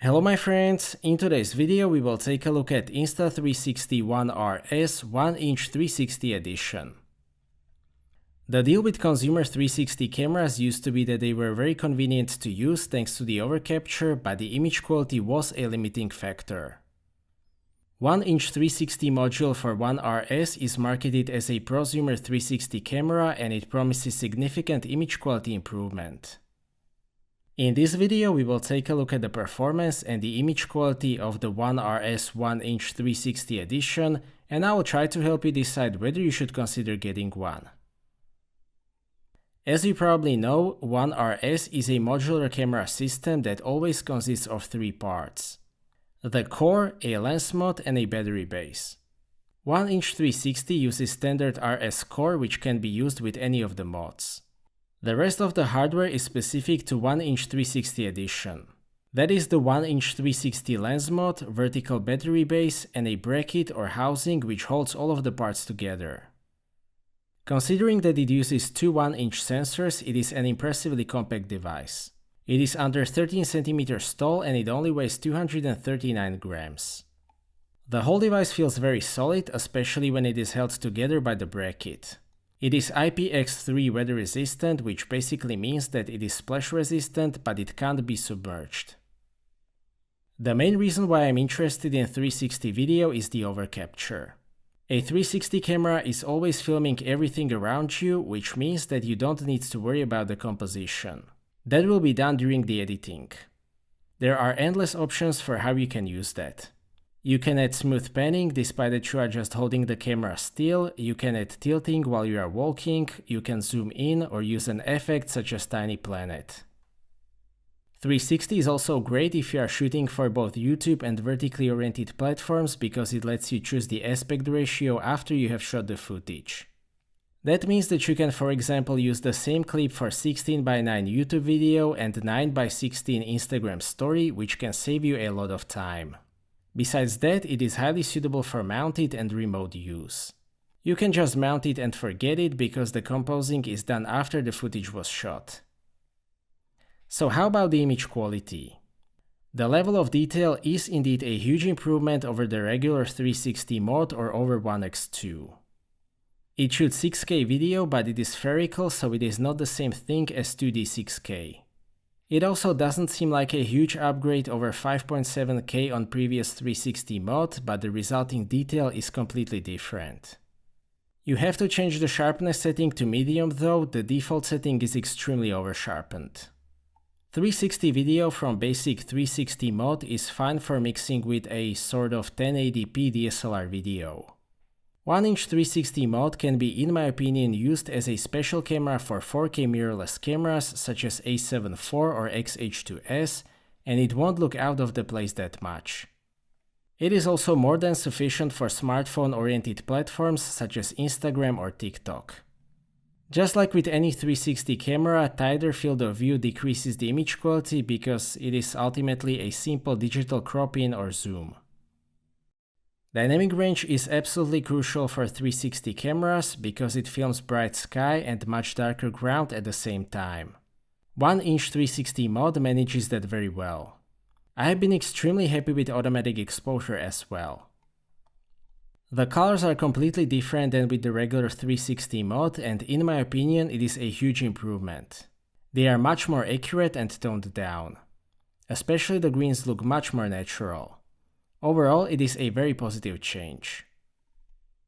Hello my friends, in today's video we will take a look at Insta360 One RS 1-inch 360 edition. The deal with consumer 360 cameras used to be that they were very convenient to use thanks to the overcapture, but the image quality was a limiting factor. 1-inch 360 module for One RS is marketed as a Prosumer 360 camera and it promises significant image quality improvement. In this video, we will take a look at the performance and the image quality of the One RS 1-inch 360 edition, and I will try to help you decide whether you should consider getting one. As you probably know, One RS is a modular camera system that always consists of three parts: the core, a lens mod, and a battery base. 1-inch 360 uses standard RS core, which can be used with any of the mods. The rest of the hardware is specific to 1-inch 360 edition. That is the 1-inch 360 lens mod, vertical battery base, and a bracket or housing which holds all of the parts together. Considering that it uses two 1-inch sensors, it is an impressively compact device. It is under 13 cm tall and it only weighs 239 grams. The whole device feels very solid, especially when it is held together by the bracket. It is IPX3 weather resistant, which basically means that it is splash resistant, but it can't be submerged. The main reason why I'm interested in 360 video is the overcapture. A 360 camera is always filming everything around you, which means that you don't need to worry about the composition. That will be done during the editing. There are endless options for how you can use that. You can add smooth panning despite that you are just holding the camera still, you can add tilting while you are walking, you can zoom in or use an effect such as Tiny Planet. 360 is also great if you are shooting for both YouTube and vertically oriented platforms because it lets you choose the aspect ratio after you have shot the footage. That means that you can, for example, use the same clip for 16:9 YouTube video and 9:16 Instagram story, which can save you a lot of time. Besides that, it is highly suitable for mounted and remote use. You can just mount it and forget it because the composing is done after the footage was shot. So how about the image quality? The level of detail is indeed a huge improvement over the regular 360 mode or over One X2. It shoots 6K video, but it is spherical, so it is not the same thing as 2D 6K. It also doesn't seem like a huge upgrade over 5.7K on previous 360 mode, but the resulting detail is completely different. You have to change the sharpness setting to medium though, the default setting is extremely oversharpened. 360 video from basic 360 mode is fine for mixing with a sort of 1080p DSLR video. 1-inch 360 mode can be, in my opinion, used as a special camera for 4K mirrorless cameras such as A7 IV or XH2S, and it won't look out of the place that much. It is also more than sufficient for smartphone-oriented platforms such as Instagram or TikTok. Just like with any 360 camera, tighter field of view decreases the image quality because it is ultimately a simple digital crop in or zoom. Dynamic range is absolutely crucial for 360 cameras because it films bright sky and much darker ground at the same time. 1-inch 360 mode manages that very well. I have been extremely happy with automatic exposure as well. The colors are completely different than with the regular 360 mode, and in my opinion it is a huge improvement. They are much more accurate and toned down. Especially the greens look much more natural. Overall, it is a very positive change.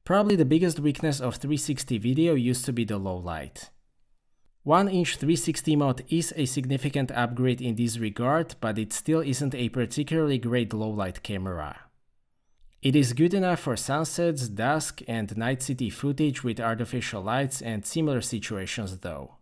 Probably the biggest weakness of 360 video used to be the low light. 1-inch 360 mode is a significant upgrade in this regard, but it still isn't a particularly great low light camera. It is good enough for sunsets, dusk, and night city footage with artificial lights and similar situations though.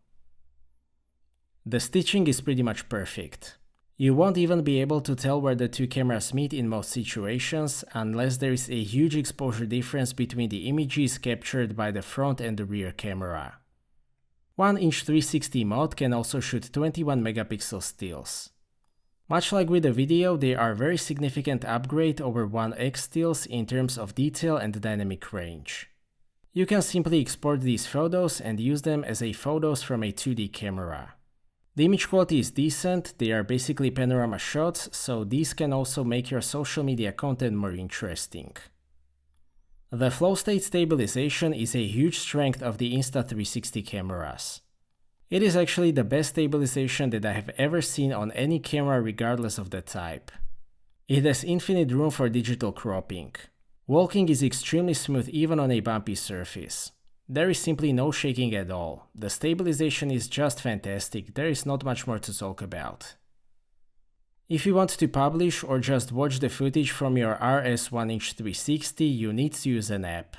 The stitching is pretty much perfect. You won't even be able to tell where the two cameras meet in most situations unless there is a huge exposure difference between the images captured by the front and the rear camera. 1-inch 360 mode can also shoot 21 megapixel stills. Much like with the video, they are a very significant upgrade over 1x stills in terms of detail and dynamic range. You can simply export these photos and use them as photos from a 2D camera. The image quality is decent, they are basically panorama shots, so these can also make your social media content more interesting. The Flowstate stabilization is a huge strength of the Insta360 cameras. It is actually the best stabilization that I have ever seen on any camera regardless of the type. It has infinite room for digital cropping. Walking is extremely smooth even on a bumpy surface. There is simply no shaking at all. The stabilization is just fantastic, there is not much more to talk about. If you want to publish or just watch the footage from your RS 1-inch 360, you need to use an app.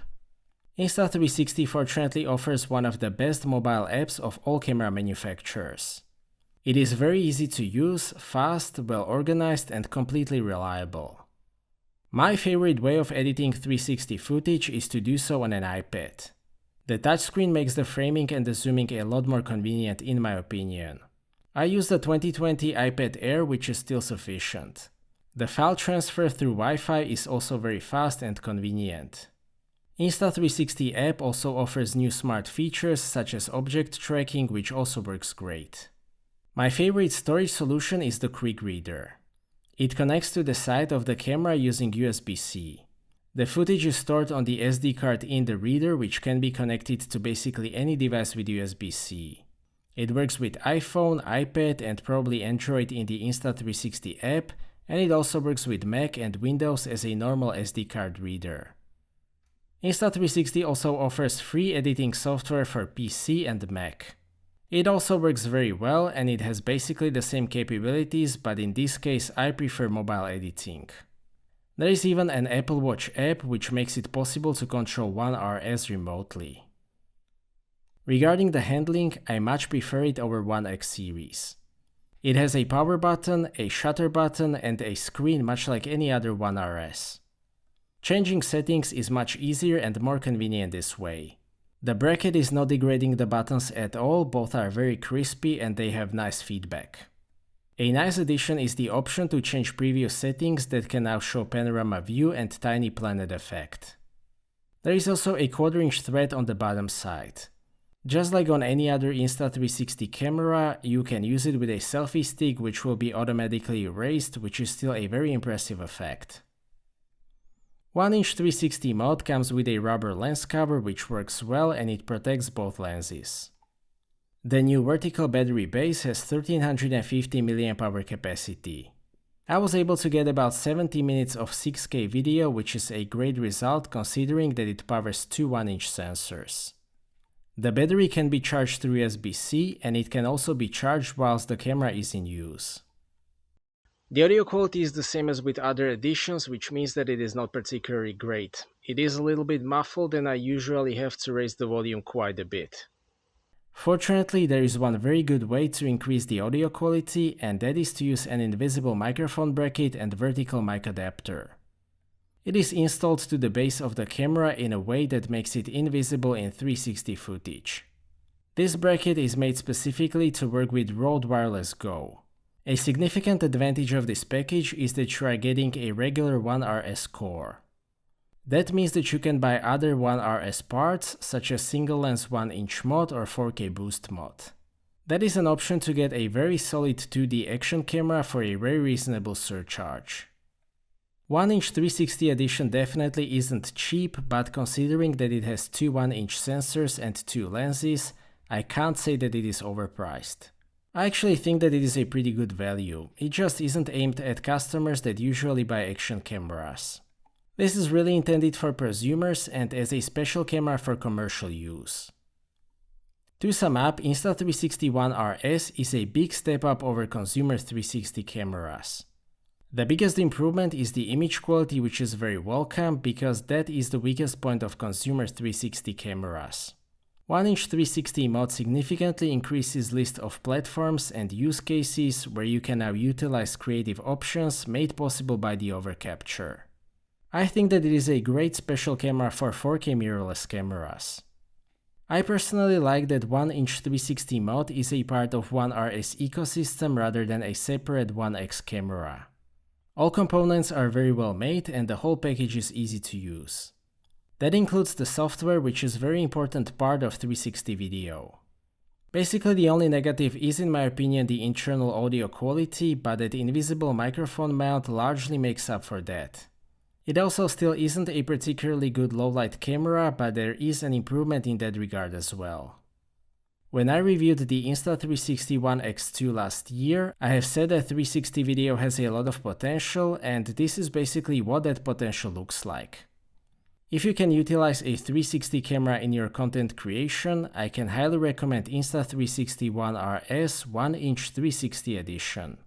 Insta360 fortunately offers one of the best mobile apps of all camera manufacturers. It is very easy to use, fast, well organized and completely reliable. My favorite way of editing 360 footage is to do so on an iPad. The touchscreen makes the framing and the zooming a lot more convenient in my opinion. I use the 2020 iPad Air, which is still sufficient. The file transfer through Wi-Fi is also very fast and convenient. Insta360 app also offers new smart features such as object tracking, which also works great. My favorite storage solution is the Quick Reader. It connects to the side of the camera using USB-C. The footage is stored on the SD card in the reader, which can be connected to basically any device with USB-C. It works with iPhone, iPad and probably Android in the Insta360 app, and it also works with Mac and Windows as a normal SD card reader. Insta360 also offers free editing software for PC and Mac. It also works very well and it has basically the same capabilities, but in this case I prefer mobile editing. There is even an Apple Watch app which makes it possible to control One RS remotely. Regarding the handling, I much prefer it over One X series. It has a power button, a shutter button and a screen much like any other One RS. Changing settings is much easier and more convenient this way. The bracket is not degrading the buttons at all, both are very crispy and they have nice feedback. A nice addition is the option to change previous settings that can now show panorama view and tiny planet effect. There is also a 1/4-inch thread on the bottom side. Just like on any other Insta360 camera, you can use it with a selfie stick which will be automatically erased, which is still a very impressive effect. 1-inch 360 mode comes with a rubber lens cover which works well and it protects both lenses. The new vertical battery base has 1350 mAh capacity. I was able to get about 70 minutes of 6K video, which is a great result considering that it powers two 1-inch sensors. The battery can be charged through USB-C and it can also be charged whilst the camera is in use. The audio quality is the same as with other editions, which means that it is not particularly great. It is a little bit muffled and I usually have to raise the volume quite a bit. Fortunately, there is one very good way to increase the audio quality, and that is to use an invisible microphone bracket and vertical mic adapter. It is installed to the base of the camera in a way that makes it invisible in 360 footage. This bracket is made specifically to work with Rode Wireless Go. A significant advantage of this package is that you are getting a regular One RS core. That means that you can buy other One RS parts, such as single lens 1-inch mod or 4K boost mod. That is an option to get a very solid 2D action camera for a very reasonable surcharge. 1-inch 360 edition definitely isn't cheap, but considering that it has two 1-inch sensors and two lenses, I can't say that it is overpriced. I actually think that it is a pretty good value, it just isn't aimed at customers that usually buy action cameras. This is really intended for prosumers and as a special camera for commercial use. To sum up, Insta360 One RS is a big step up over consumer 360 cameras. The biggest improvement is the image quality, which is very welcome because that is the weakest point of consumer 360 cameras. 1-inch 360 mode significantly increases list of platforms and use cases where you can now utilize creative options made possible by the Overcapture. I think that it is a great special camera for 4K mirrorless cameras. I personally like that 1-inch 360 mode is a part of One RS ecosystem rather than a separate 1X camera. All components are very well made and the whole package is easy to use. That includes the software, which is a very important part of 360 video. Basically, the only negative is, in my opinion, the internal audio quality, but that invisible microphone mount largely makes up for that. It also still isn't a particularly good low-light camera, but there is an improvement in that regard as well. When I reviewed the Insta360 One X2 last year, I have said that 360 video has a lot of potential, and this is basically what that potential looks like. If you can utilize a 360 camera in your content creation, I can highly recommend Insta360 One RS 1-inch 360 edition.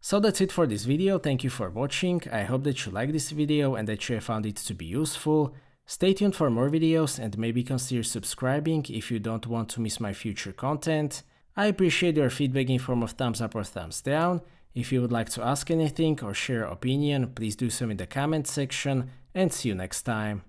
So that's it for this video, thank you for watching, I hope that you liked this video and that you have found it to be useful. Stay tuned for more videos and maybe consider subscribing if you don't want to miss my future content. I appreciate your feedback in form of thumbs up or thumbs down. If you would like to ask anything or share your opinion, please do so in the comment section, and see you next time.